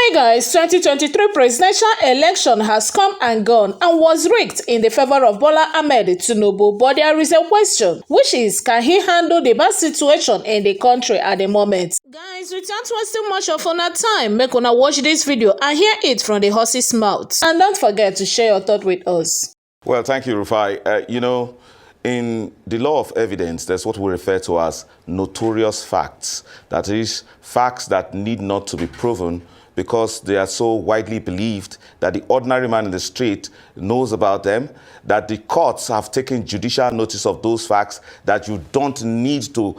Hi guys, 2023 presidential election has come and gone and was rigged in the favor of Bola Ahmed Tinubu, but there is a question, which is, can he handle the bad situation in the country at the moment? Guys, without wasting much of our time, make una watch this video and hear it from the horse's mouth. And don't forget to share your thought with us. Well, thank you, Rufai. In the law of evidence, there's what we refer to as notorious facts. That is, facts that need not to be proven because they are so widely believed that the ordinary man in the street knows about them, that the courts have taken judicial notice of those facts, that you don't need to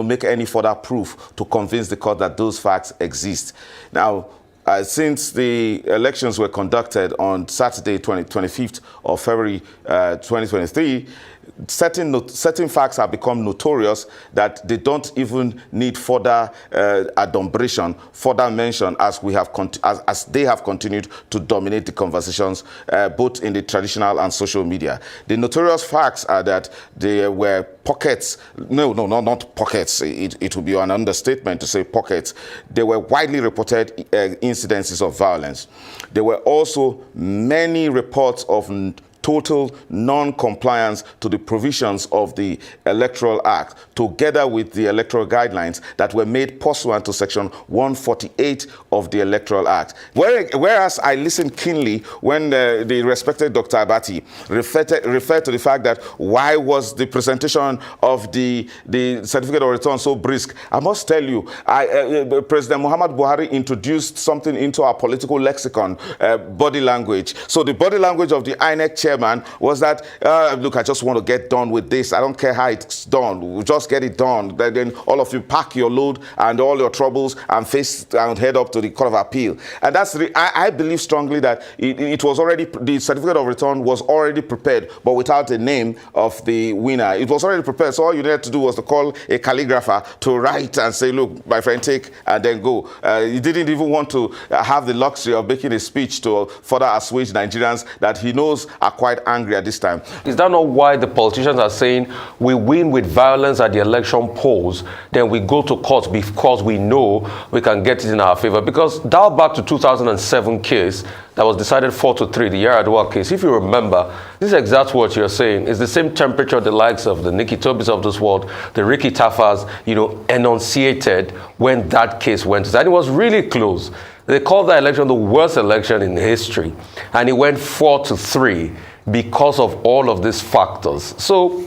make any further proof to convince the court that those facts exist. Now, since the elections were conducted on Saturday, 25th of February 2023, certain facts have become notorious that they don't even need further adumbration, further mention, as they have continued to dominate the conversations both in the traditional and social media. The notorious facts are that there were pockets, not pockets, it would be an understatement to say pockets. There were widely reported incidences of violence. There were also many reports of total non-compliance to the provisions of the Electoral Act, together with the electoral guidelines that were made pursuant to Section 148 of the Electoral Act. Whereas I listened keenly when the respected Dr. Abati referred to the fact that why was the presentation of the certificate of return so brisk, I must tell you, President Muhammad Buhari introduced something into our political lexicon, body language. So the body language of the INEC chairman was that, look, I just want to get done with this. I don't care how it's done. We'll just get it done. Then all of you pack your load and all your troubles and head up to the Court of Appeal. And that's I believe strongly that it was already, the certificate of return was already prepared, but without the name of the winner. It was already prepared, so all you needed to do was to call a calligrapher to write and say, look, my friend, take, and then go. He didn't even want to have the luxury of making a speech to further assuage Nigerians that he knows are quite angry at this time. Is that not why the politicians are saying we win with violence at the election polls, then we go to court because we know we can get it in our favor? Because dial back to 2007 case that was decided 4-3, the Yaradua case. If you remember, this is exactly what you're saying. It's the same temperature the likes of the Nikki Tobis of this world, the Ricky Taffas, enunciated when that case went. And it was really close. They called that election the worst election in history. And it went 4-3 because of all of these factors. So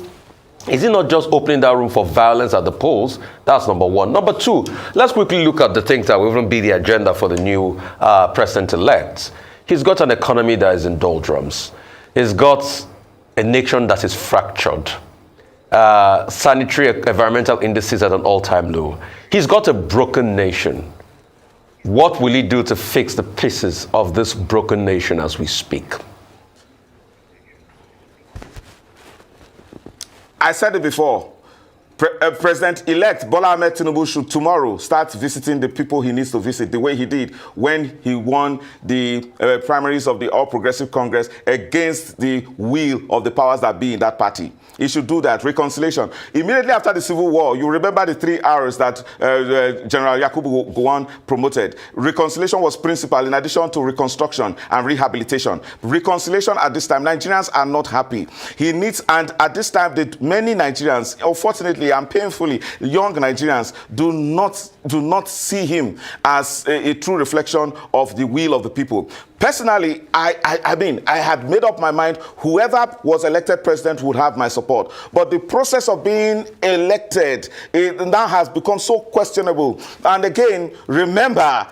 is it not just opening that room for violence at the polls? That's number one. Number two, let's quickly look at the things that will even be the agenda for the new president-elect. He's got an economy that is in doldrums. He's got a nation that is fractured. Sanitary environmental indices at an all-time low. He's got a broken nation. What will he do to fix the pieces of this broken nation as we speak? I said it before. President-elect Bola Ahmed Tinubu should tomorrow start visiting the people he needs to visit, the way he did when he won the primaries of the All Progressive Congress against the will of the powers that be in that party. He should do that. Reconciliation. Immediately after the Civil War, you remember the 3 R's that General Yakubu Gowon promoted. Reconciliation was principal in addition to reconstruction and rehabilitation. Reconciliation at this time, Nigerians are not happy. He needs, and at this time, many Nigerians, unfortunately and painfully, young Nigerians do not see him as a true reflection of the will of the people. Personally, I had made up my mind whoever was elected president would have my support. But the process of being elected now has become so questionable. And again, remember,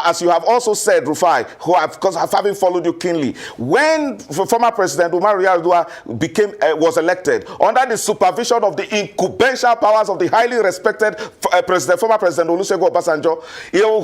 as you have also said, Rufai, because having followed you keenly, when former President Umar Yar'Adua was elected under the supervision of the incubation powers of the highly respected former President Olusegun Obasanjo,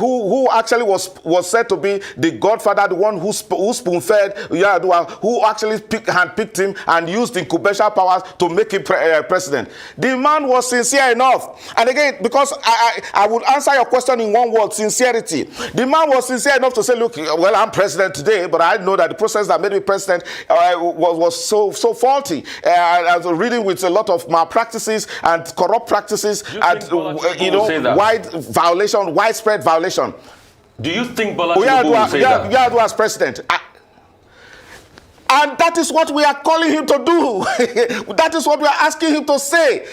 who actually was said to be the godfather, the one who spoon-fed Yar'Adua, who actually handpicked him and used incubation powers to make him president. The man was sincere enough. And again, because I would answer your question in one word, sincerity. The man was sincere enough to say, look, well, I'm president today, but I know that the process that made me president was so faulty. I was reading with a lot of malpractices and corrupt practices and, widespread violation. Do you think Bola Tinubu will say that? Yar'Adua as president. And that is what we are calling him to do. That is what we are asking him to say.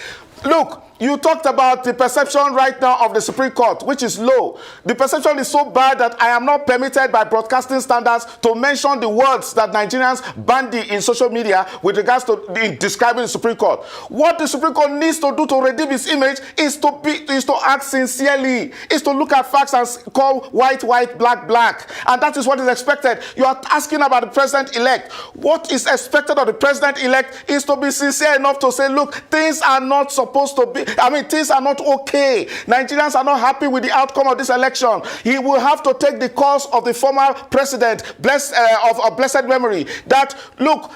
Look, you talked about the perception right now of the Supreme Court, which is low. The perception is so bad that I am not permitted by broadcasting standards to mention the words that Nigerians bandy in social media with regards to describing the Supreme Court. What the Supreme Court needs to do to redeem its image is to act sincerely, is to look at facts and call white, white, black, black. And that is what is expected. You are asking about the president-elect. What is expected of the president-elect is to be sincere enough to say, look, things are not supposed to be, things are not okay. Nigerians are not happy with the outcome of this election. He will have to take the course of the former president, of blessed memory, that, look,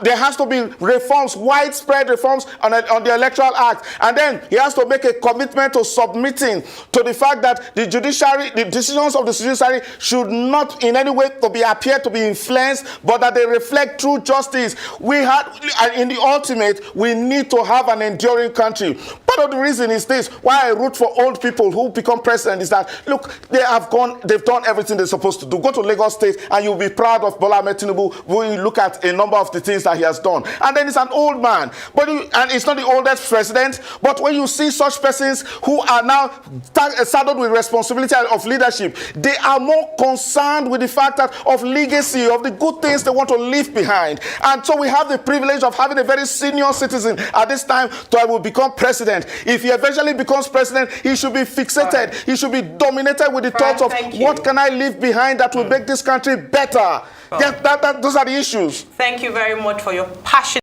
there has to be reforms, widespread reforms on the Electoral Act. And then he has to make a commitment to submitting to the fact that the judiciary, the decisions of the judiciary should not in any way appear to be influenced, but that they reflect true justice. In the ultimate, we need to have an enduring country. Part of the reason is this, why I root for old people who become president, is that, look, they've done everything they're supposed to do. Go to Lagos State and you'll be proud of Bola Tinubu when you look at a number of the things that he has done. And then he's an old man, and it's not the oldest president, but when you see such persons who are now saddled with responsibility of leadership, they are more concerned with the fact of legacy, of the good things they want to leave behind. And so we have the privilege of having a very senior citizen at this time that will become president. If he eventually becomes president, he should be fixated. Right. He should be dominated with the thoughts of what can I leave behind that will make this country better. Those are the issues. Thank you very much for your passion.